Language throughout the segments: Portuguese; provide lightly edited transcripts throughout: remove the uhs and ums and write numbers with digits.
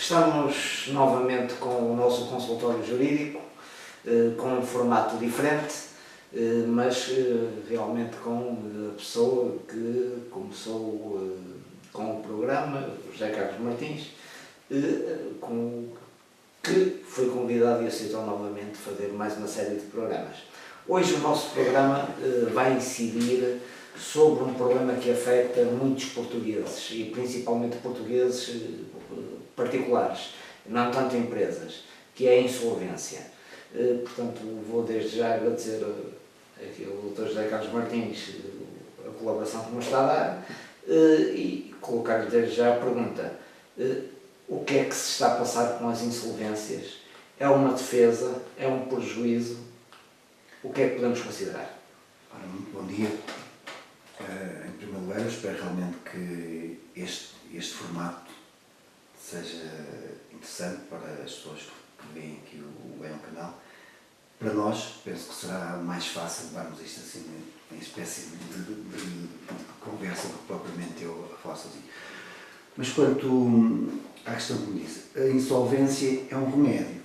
Estamos novamente com o nosso consultório jurídico, com um formato diferente, mas realmente com a pessoa que começou com o programa, José Carlos Martins, que foi convidado e aceitou novamente fazer mais uma série de programas. Hoje o nosso programa vai incidir sobre um problema que afeta muitos portugueses, e principalmente portugueses particulares, não tanto empresas, que é a insolvência. Portanto, vou desde já agradecer aqui ao Dr. José Carlos Martins a colaboração que nos está a dar e colocar-lhe desde já a pergunta: o que é que se está a passar com as insolvências? É uma defesa? É um prejuízo? O que é que podemos considerar? Ora, muito bom dia. Em primeiro lugar, eu espero realmente que este formato seja interessante para as pessoas que veem aqui o Bem ao Canal. Para nós, penso que será mais fácil levarmos isto assim em espécie de conversa do que propriamente eu a falar sozinho. Mas quanto à questão que me disse, a insolvência é um remédio.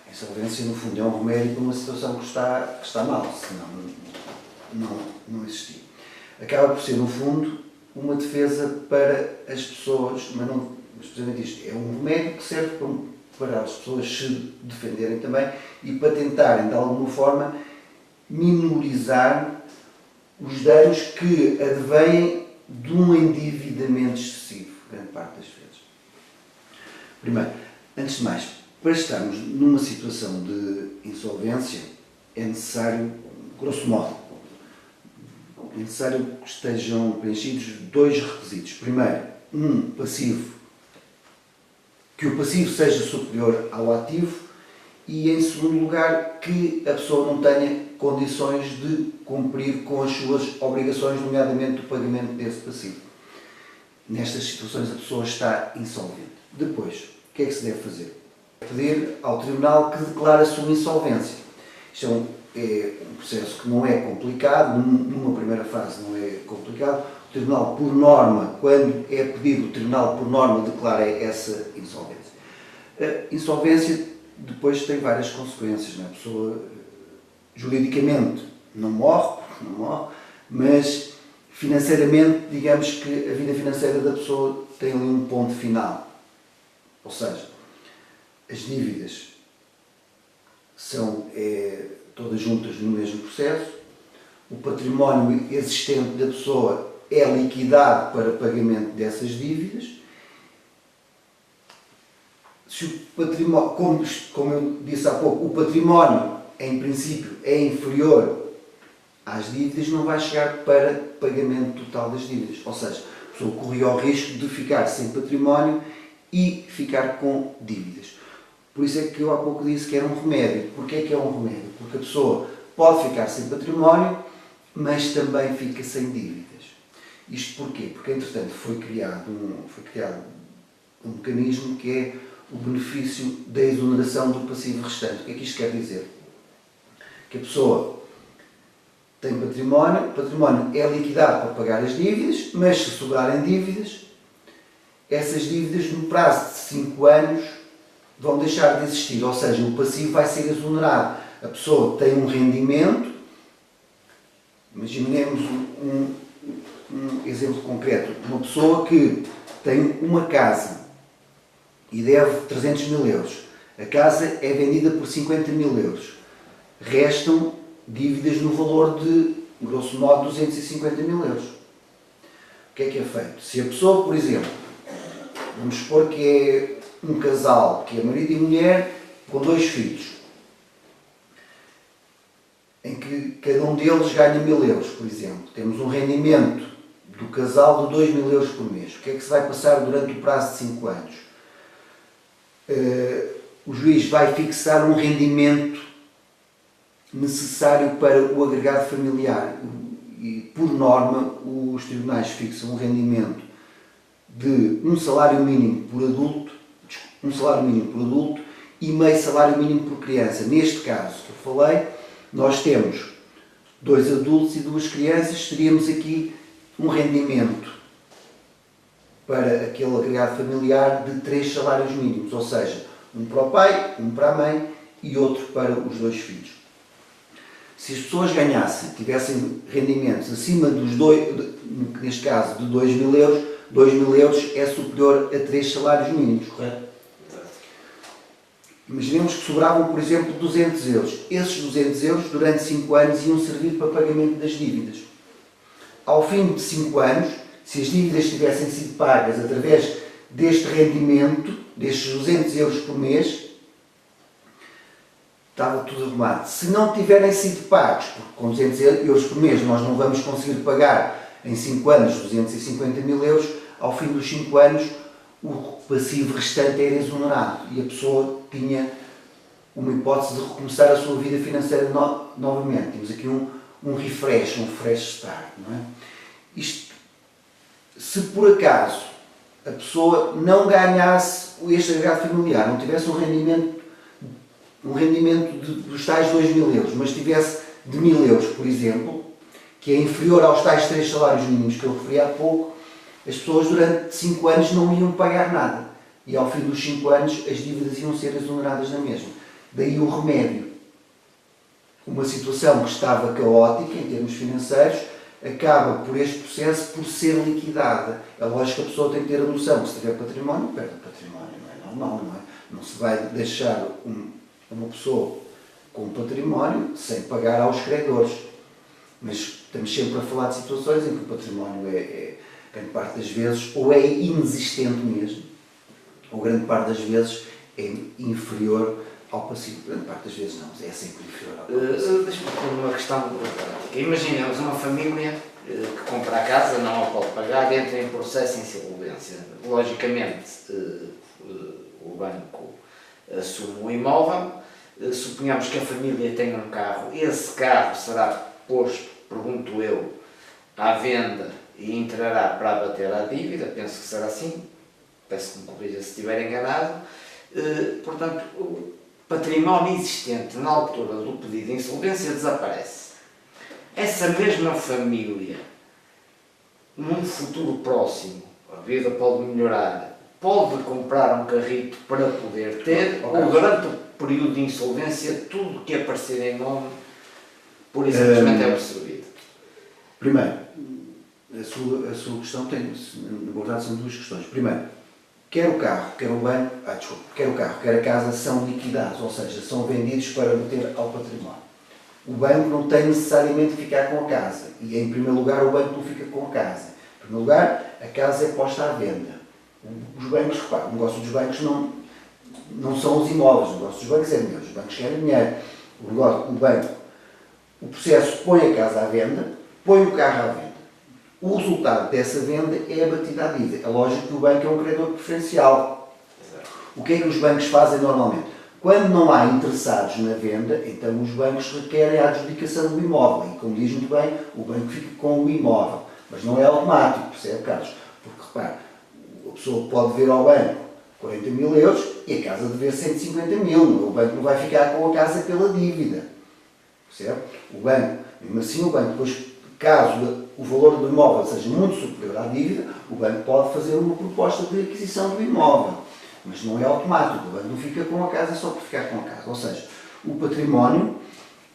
A insolvência, no fundo, é um remédio para uma situação que está mal, senão não existia. Acaba por ser, no fundo, uma defesa para as pessoas, mas precisamente isto, é um remédio que serve para as pessoas se defenderem também e para tentarem, de alguma forma, minorizar os danos que advêm de um endividamento excessivo, grande parte das vezes. Primeiro, antes de mais, para estarmos numa situação de insolvência, é necessário, grosso modo, é necessário que estejam preenchidos dois requisitos. Primeiro, um passivo, que o passivo seja superior ao ativo, e em segundo lugar, que a pessoa não tenha condições de cumprir com as suas obrigações, nomeadamente o pagamento desse passivo. Nestas situações a pessoa está insolvente. Depois, o que é que se deve fazer? Pedir ao tribunal que declare a sua insolvência. Isto é um processo que não é complicado, numa primeira fase não é complicado. O tribunal, por norma, quando é pedido, o tribunal, por norma, declara essa insolvência. A insolvência depois tem várias consequências, não é? A pessoa, juridicamente, não morre, mas financeiramente, digamos que a vida financeira da pessoa tem ali um ponto final. Ou seja, as dívidas são todas juntas no mesmo processo, o património existente da pessoa é liquidado para pagamento dessas dívidas. Se o património, como eu disse há pouco, o património em princípio é inferior às dívidas, não vai chegar para pagamento total das dívidas. Ou seja, a pessoa corria o risco de ficar sem património e ficar com dívidas. Por isso é que eu há pouco disse que era um remédio. Porquê é que é um remédio? Porque a pessoa pode ficar sem património, mas também fica sem dívidas. Isto porquê? Porque, entretanto, foi criado um mecanismo que é o benefício da exoneração do passivo restante. O que é que isto quer dizer? Que a pessoa tem património, o património é liquidado para pagar as dívidas, mas se sobrarem dívidas, essas dívidas no prazo de 5 anos vão deixar de existir, ou seja, o passivo vai ser exonerado. A pessoa tem um rendimento, imaginemos um exemplo concreto, uma pessoa que tem uma casa e deve 300 mil euros. A casa é vendida por 50 mil euros. Restam dívidas no valor de, grosso modo, 250 mil euros. O que é feito? Se a pessoa, por exemplo, vamos supor que é um casal, que é marido e mulher, com 2 filhos, em que cada um deles ganha 1000 euros, por exemplo. Temos um rendimento do casal de 2000 euros por mês. O que é que se vai passar durante o prazo de 5 anos? O juiz vai fixar um rendimento necessário para o agregado familiar. E, por norma, os tribunais fixam um rendimento de um salário mínimo por adulto e meio salário mínimo por criança. Neste caso que eu falei, nós temos 2 adultos e 2 crianças, teríamos aqui um rendimento para aquele agregado familiar de 3 salários mínimos, ou seja, um para o pai, um para a mãe e outro para os 2 filhos. Se as pessoas ganhassem, tivessem rendimentos acima dos neste caso, de 2.000 euros, 2.000 euros é superior a 3 salários mínimos, correto? Imaginemos que sobravam, por exemplo, 200 euros. Esses 200 euros, durante 5 anos, iam servir para pagamento das dívidas. Ao fim de 5 anos, se as dívidas tivessem sido pagas através deste rendimento, destes 200 euros por mês, estava tudo arrumado. Se não tiverem sido pagos, porque com 200 euros por mês nós não vamos conseguir pagar em 5 anos 250.000 euros, ao fim dos 5 anos o passivo restante era exonerado e a pessoa tinha uma hipótese de recomeçar a sua vida financeira novamente. Temos aqui um refresh, um fresh start, não é? Isto, se por acaso a pessoa não ganhasse este agregado familiar, não tivesse um rendimento dos tais 2.000 euros, mas tivesse de 1.000 euros, por exemplo, que é inferior aos tais 3 salários mínimos que eu referi há pouco, as pessoas durante 5 anos não iam pagar nada. E ao fim dos 5 anos as dívidas iam ser exoneradas na mesma. Daí o remédio. Uma situação que estava caótica em termos financeiros, acaba por este processo por ser liquidada. É lógico que a pessoa tem que ter a noção que se tiver património, perde o património. Não é normal, não é? Não se vai deixar uma pessoa com património sem pagar aos credores. Mas estamos sempre a falar de situações em que o património grande parte das vezes, ou é inexistente mesmo, ou grande parte das vezes é inferior ao passivo. Grande parte das vezes não, é sempre inferior ao passivo. Deixa-me pôr uma questão prática. Imaginemos uma família que compra a casa, não a pode pagar, entra em processo de insolvência. Logicamente, o banco assume o imóvel. Suponhamos que a família tem um carro. Esse carro será posto, pergunto eu, à venda e entrará para abater a dívida. Penso que será assim. Peço que me corrija se estiver enganado. Portanto, o património existente na altura do pedido de insolvência desaparece. Essa mesma família, num futuro próximo, a vida pode melhorar, pode comprar um carrito para poder ter, ou durante o período de insolvência, tudo que aparecer em nome, por isso simplesmente é absorvido. Primeiro, a sua questão tem, na verdade, são 2 questões. Primeiro, quer o carro, quer o banco, quer o carro, quer a casa são liquidados, ou seja, são vendidos para meter ao património. O banco não tem necessariamente que ficar com a casa, e em primeiro lugar o banco não fica com a casa. Em primeiro lugar, a casa é posta à venda. Os bancos, repare, o negócio dos bancos não são os imóveis, o negócio dos bancos é dinheiro, os bancos querem dinheiro. O processo põe a casa à venda, põe o carro à venda. O resultado dessa venda é abatida à dívida. É lógico que o banco é um credor preferencial. O que é que os bancos fazem normalmente? Quando não há interessados na venda, então os bancos requerem a adjudicação do imóvel. E, como diz muito bem, o banco fica com o imóvel. Mas não é automático, percebe, Carlos? Porque, repare, a pessoa pode ver ao banco 40.000 euros e a casa dever 150.000. O banco não vai ficar com a casa pela dívida. Percebe? O banco, mesmo assim, o banco depois, caso o valor do imóvel seja muito superior à dívida, o banco pode fazer uma proposta de aquisição do imóvel. Mas não é automático, o banco não fica com a casa só por ficar com a casa. Ou seja, o património,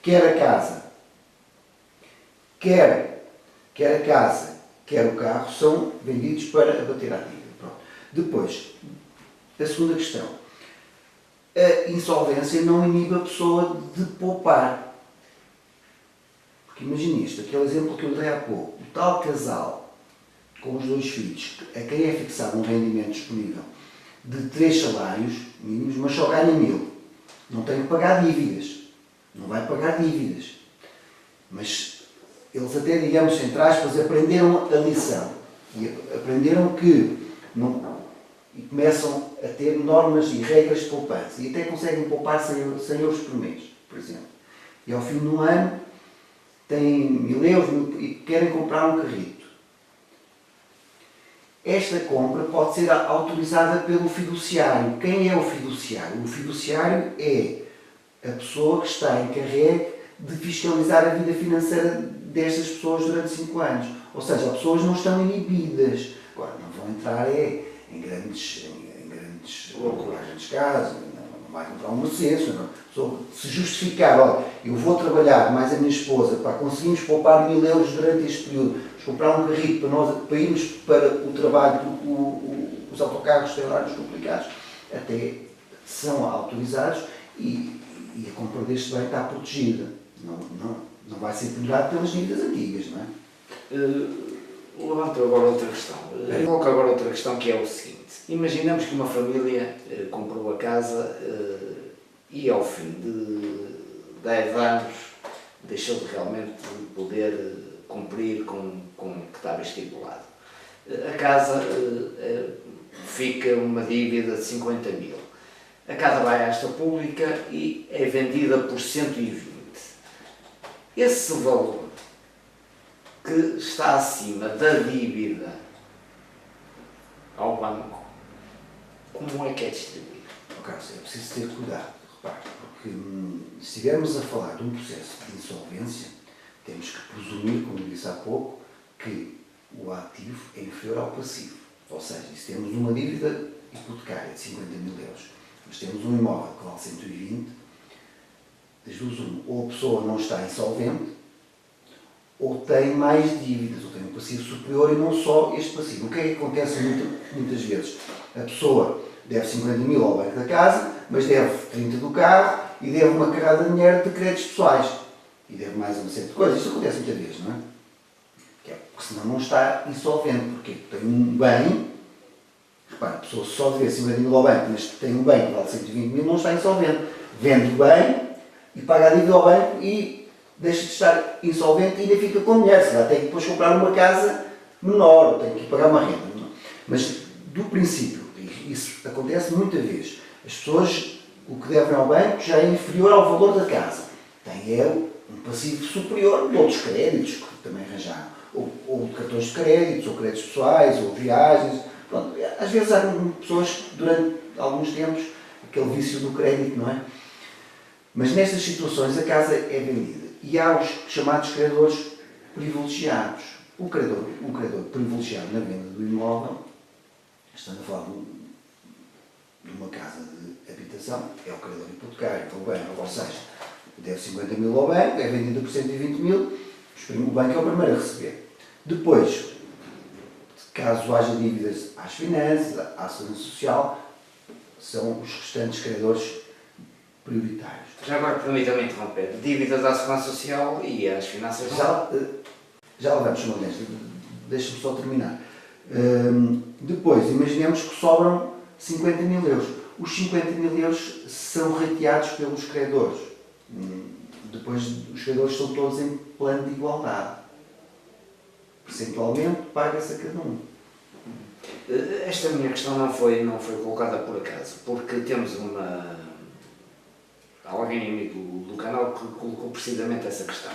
quer a casa, quer o carro, são vendidos para abater a dívida. Pronto. Depois, a segunda questão. A insolvência não inibe a pessoa de poupar. Porque imagine isto, aquele exemplo que eu dei há pouco, o tal casal com os 2 filhos, a quem é fixado um rendimento disponível de 3 salários mínimos, mas só ganha 1.000. Não tem que pagar dívidas. Não vai pagar dívidas. Mas eles até, digamos, entre aspas, aprenderam a lição. E aprenderam que e começam a ter normas e regras de poupança. E até conseguem poupar 100 euros por mês, por exemplo. E ao fim de um ano têm 1.000 euros e querem comprar um carrito. Esta compra pode ser autorizada pelo fiduciário. Quem é o fiduciário? O fiduciário é a pessoa que está encarregue de fiscalizar a vida financeira destas pessoas durante 5 anos. Ou seja, as pessoas não estão inibidas. Agora, não vão entrar em grandes casas, não vai comprar um Mercedes, se justificar, olha, eu vou trabalhar mais a minha esposa, para conseguirmos poupar 1000 euros durante este período, vamos comprar um carrito para irmos para o trabalho, porque os autocarros têm horários complicados, até são autorizados e a compra deste bem está protegida. Não vai ser penalizado pelas dívidas antigas, não é? Levanto agora outra questão. Coloco agora outra questão, que é o seguinte. Imaginamos que uma família comprou a casa e ao fim de 10 anos deixou de realmente poder cumprir com o que estava estipulado. A casa fica uma dívida de 50 mil. A casa vai à esta pública e é vendida por 120. Esse valor que está acima da dívida ao banco, como é que é distribuído? Carlos, é preciso ter cuidado, repare, porque se estivermos a falar de um processo de insolvência, temos que presumir, como disse há pouco, que o ativo é inferior ao passivo. Ou seja, se temos uma dívida hipotecária de 50 mil euros, mas temos um imóvel que vale 120, das duas uma, ou a pessoa não está insolvente, ou tem mais dívidas, ou tem um passivo superior e não só este passivo. O que é que acontece muitas vezes? A pessoa deve 50 mil ao banco da casa, mas deve 30 do carro e deve uma carrada de dinheiro de créditos pessoais. E deve mais uma série de coisas. Isto acontece muitas vezes, não é? Porque senão não está insolvente, porque tem um bem, repara, a pessoa só deve 50 mil ao banco, mas tem um bem que vale 120 mil, não está insolvente. Vende o bem e paga a dívida ao banco e deixa de estar insolvente e ainda fica com dinheiro. Se calhar tem que depois comprar uma casa menor, tem que pagar uma renda. Mas, do princípio, isso acontece muitas vezes, as pessoas, o que devem ao banco já é inferior ao valor da casa. Tem um passivo superior de outros créditos que também arranjaram. Ou de cartões de créditos, ou créditos pessoais, ou viagens. Pronto, às vezes há pessoas, durante alguns tempos, aquele vício do crédito, não é? Mas nestas situações a casa é vendida. E há os chamados credores privilegiados. O credor privilegiado na venda do imóvel, estando a falar de uma casa de habitação, é o credor hipotecário, é o banco, ou seja, deve 50 mil ao banco, é vendido por 120 mil, o banco é o primeiro a receber. Depois, caso haja dívidas às finanças, à segurança social, são os restantes credores prioritários. Já agora, permita-me interromper. Dívidas à Segurança Social e às finanças... Já lá vamos, Magalhães. Deixa-me só terminar. Depois, imaginemos que sobram 50 mil euros. Os 50 mil euros são rateados pelos credores. Depois, os credores são todos em plano de igualdade. Percentualmente, paga-se a cada um. Esta minha questão não foi colocada por acaso, porque temos alguém amigo do canal que colocou precisamente essa questão.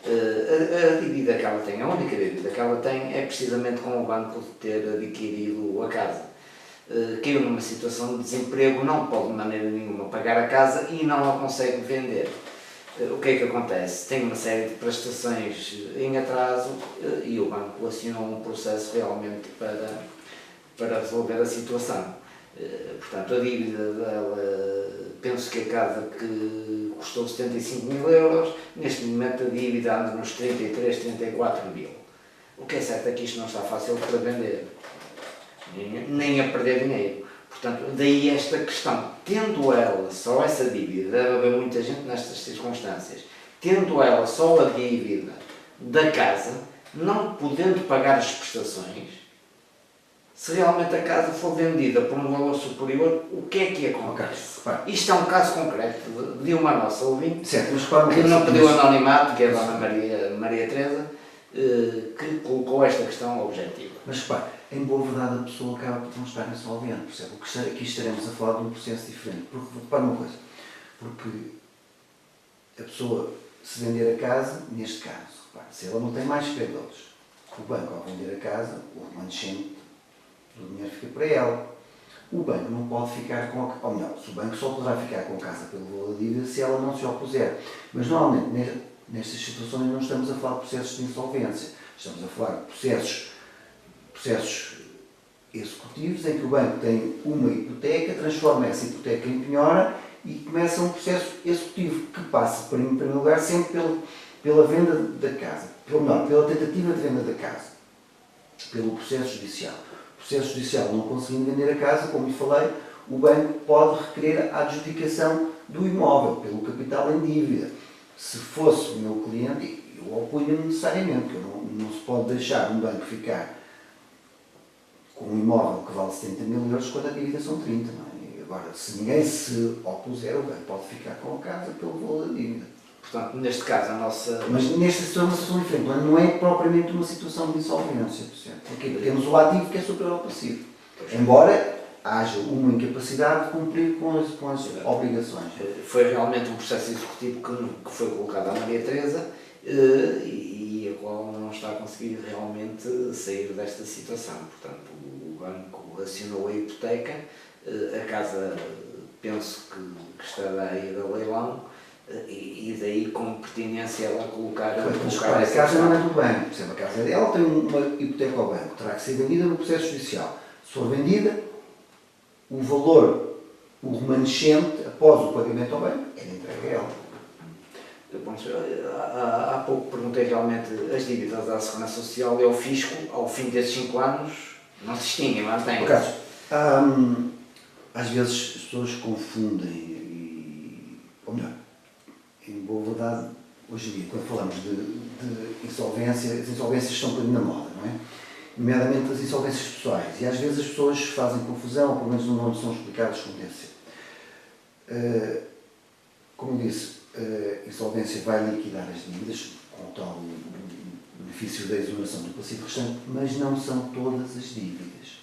A dívida que ela tem, a única dívida que ela tem é precisamente com o banco de ter adquirido a casa. Caiu numa situação de desemprego, não pode de maneira nenhuma pagar a casa e não a consegue vender. O que é que acontece? Tem uma série de prestações em atraso e o banco assinou um processo realmente para resolver a situação. Portanto, a dívida dela, penso que a casa que custou 75 mil euros, neste momento a dívida anda nos 33, 34 mil. O que é certo é que isto não está fácil para vender, nem a perder dinheiro. Portanto, daí esta questão. Tendo ela só essa dívida, deve haver muita gente nestas circunstâncias, tendo ela só a dívida da casa, não podendo pagar as prestações, se realmente a casa for vendida por um valor superior, o que é que acontece? Isto é um caso concreto de uma nossa ouvinte, que não pediu anonimato, que é a Dona Maria Teresa, que colocou esta questão objetiva. Mas repare, em boa verdade a pessoa acaba por não estar insolvente, percebe? Aqui estaremos a falar de um processo diferente. Porque, repare uma coisa, porque a pessoa, se vender a casa, neste caso, repare, se ela não tem mais credores, o banco ao vender a casa, o remanescente do dinheiro fica para ela. O banco não pode ficar com a... Ou melhor, o banco só poderá ficar com a casa pelo valor da dívida se ela não se opuser. Mas normalmente, nestas situações, não estamos a falar de processos de insolvência. Estamos a falar de processos executivos em que o banco tem uma hipoteca, transforma essa hipoteca em penhora e começa um processo executivo que passa, em primeiro lugar, sempre pela venda da casa, pela tentativa de venda da casa, pelo processo judicial. O processo judicial não conseguindo vender a casa, como lhe falei, o banco pode requerer a adjudicação do imóvel pelo capital em dívida. Se fosse o meu cliente, eu opunho-me necessariamente, que não se pode deixar um banco ficar com um imóvel que vale 70 mil euros quando a dívida são 30. Não é? Agora, se ninguém se opuser, o banco pode ficar com a casa pelo valor da dívida. Portanto, neste caso, a nossa... Mas nesta situação é uma situação diferente, não é propriamente uma situação de insolvência. Porque temos o ativo que é superior ao passivo. Embora haja uma incapacidade de cumprir com as obrigações. Foi realmente um processo executivo que foi colocado à Maria Teresa e a qual não está a conseguir realmente sair desta situação. Portanto, o banco acionou a hipoteca, a casa penso que estará a ir a leilão e daí com pertinência ela colocar a casa não é do banco, por exemplo, a casa dela tem uma hipoteca ao banco, terá que ser vendida no processo judicial. Se for vendida, o valor, o remanescente, após o pagamento ao banco, é entregue a ela. Há pouco perguntei realmente as dívidas da Segurança Social e ao Fisco, ao fim desses 5 anos, não se extinguem, mantêm. Às vezes as pessoas confundem, ou melhor, em boa verdade, hoje em dia, quando falamos de insolvência, as insolvências estão um bocadinho na moda, não é? Nomeadamente as insolvências pessoais. E às vezes as pessoas fazem confusão, ou pelo menos não são explicadas como deve ser. Como disse, a insolvência vai liquidar as dívidas, com o tal benefício da exoneração do passivo restante, mas não são todas as dívidas.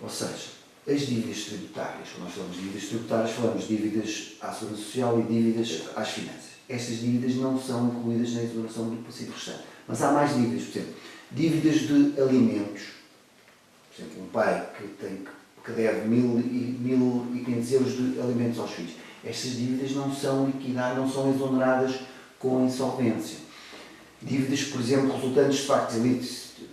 Ou seja, as dívidas tributárias, quando nós falamos de dívidas tributárias, falamos de dívidas à Segurança Social e dívidas às finanças. Estas dívidas não são incluídas na exoneração do passivo restante. Mas há mais dívidas, por exemplo, dívidas de alimentos. Por exemplo, um pai que deve 1.500 euros de alimentos aos filhos. Estas dívidas não são liquidadas, não são exoneradas com a insolvência. Dívidas, por exemplo, resultantes de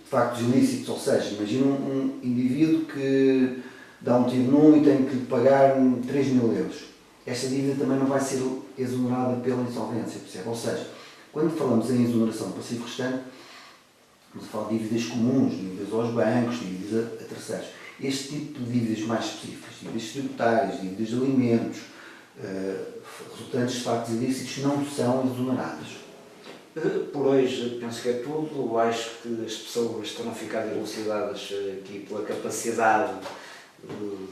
factos ilícitos, ou seja, imagina um indivíduo que dá um tiro num e tem que lhe pagar 3.000 euros. Esta dívida também não vai ser exonerada pela insolvência, percebe? Ou seja, quando falamos em exoneração do passivo restante, estamos a falar de dívidas comuns, dívidas aos bancos, dívidas a terceiros. Este tipo de dívidas mais específicas, dívidas tributárias, dívidas de alimentos, resultantes de factos ilícitos, não são exoneradas. Por hoje penso que é tudo. Acho que as pessoas terão ficado elucidadas aqui pela capacidade do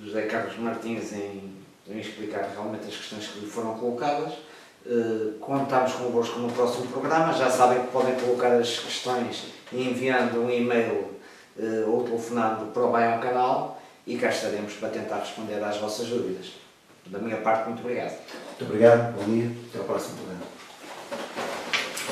José Carlos Martins em explicar realmente as questões que lhe foram colocadas. Contamos convosco no próximo programa. Já sabem que podem colocar as questões enviando um e-mail ou telefonando para o Baião Canal e cá estaremos para tentar responder às vossas dúvidas. Da minha parte, muito obrigado. Muito obrigado, bom dia, até ao próximo programa.